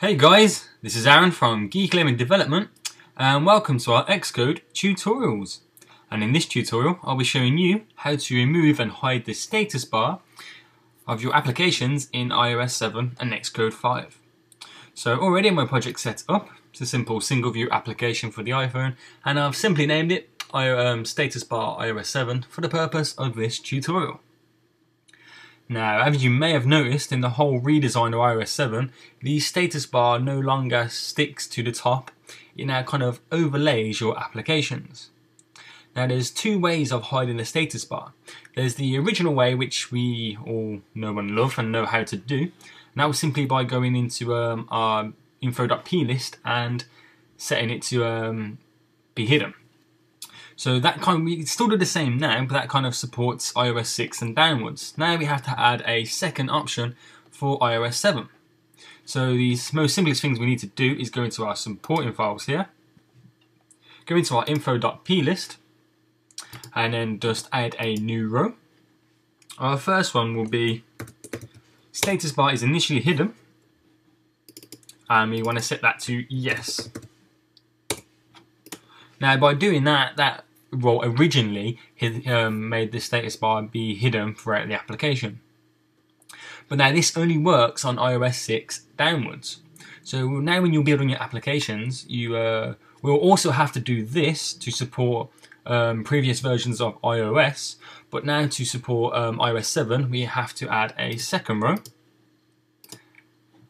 Hey guys, this is Aaron from Geeky Development and welcome to our XCode tutorials. And in this tutorial I'll be showing you how to remove and hide the status bar of your applications in iOS 7 and XCode 5. So already my project set up. It's a simple single view application for the iPhone and I've simply named it status bar iOS 7 for the purpose of this tutorial. Now, as you may have noticed in the whole redesign of iOS 7, the status bar no longer sticks to the top. It now kind of overlays your applications. Now, there's two ways of hiding the status bar. There's the original way, which we all know and love and know how to do. And that was simply by going into our info.p list and setting it to be hidden. So that we still do the same now, but that kind of supports iOS 6 and downwards. Now we have to add a second option for iOS 7. So the most simplest things we need to do is go into our supporting files here, go into our info.p list, and then just add a new row. Our first one will be status bar is initially hidden, and we want to set that to yes. Now by doing that role originally made the status bar be hidden throughout the application. But now this only works on iOS 6 downwards. So now when you're building your applications, you will also have to do this to support previous versions of iOS. But now to support iOS 7, we have to add a second row.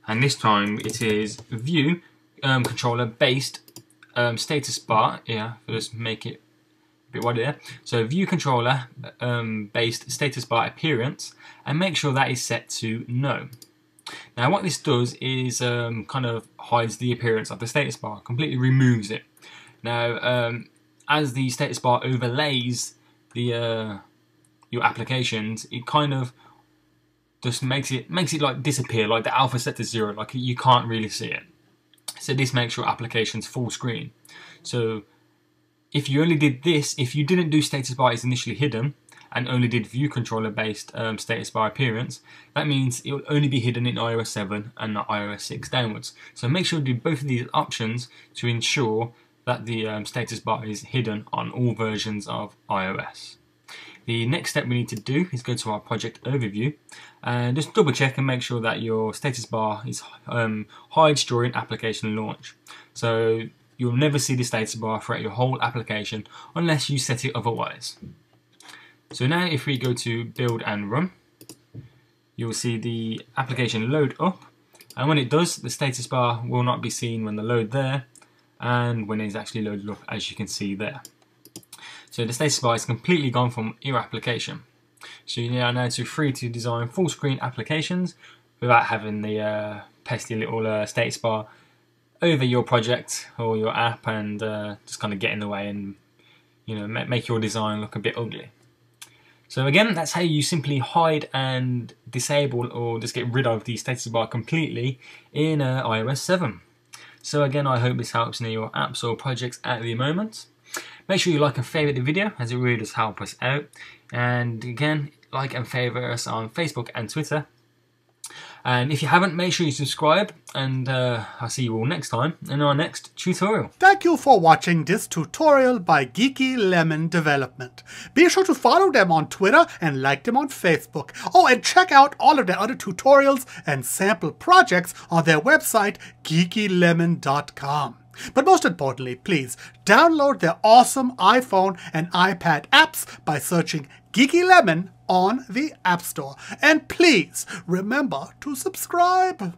And this time it is view controller based status bar. Yeah, let's make it a bit wider there. So view controller based status bar appearance, and make sure that is set to no. Now what this does is kind of hides the appearance of the status bar, completely removes it. Now as the status bar overlays the your applications, it kind of just makes it like disappear, like the alpha set to 0, like you can't really see it. So this makes your applications full screen. So if you only did this, if you didn't do status bar is initially hidden and only did view controller based status bar appearance, that means it will only be hidden in iOS 7 and not iOS 6 downwards. So make sure to do both of these options to ensure that the status bar is hidden on all versions of iOS. The next step we need to do is go to our project overview and just double check and make sure that your status bar is hides during application launch. So you'll never see the status bar throughout your whole application unless you set it otherwise. So now if we go to build and run, you'll see the application load up, and when it does, the status bar will not be seen when the load there and when it's actually loaded up, as you can see there. So the status bar is completely gone from your application. So you are now free to design full screen applications without having the pesky little status bar over your project or your app and just kind of get in the way and make your design look a bit ugly. So again, that's how you simply hide and disable or just get rid of the status bar completely in iOS 7. So again, I hope this helps in your apps or projects at the moment. Make sure you like and favourite the video, as it really does help us out. And again, like and favourite us on Facebook and Twitter. And if you haven't, make sure you subscribe, and I'll see you all next time in our next tutorial. Thank you for watching this tutorial by Geeky Lemon Development. Be sure to follow them on Twitter and like them on Facebook. Oh, and check out all of their other tutorials and sample projects on their website, geekylemon.com. But most importantly, please download their awesome iPhone and iPad apps by searching Geeky Lemon on the App Store. And please remember to subscribe.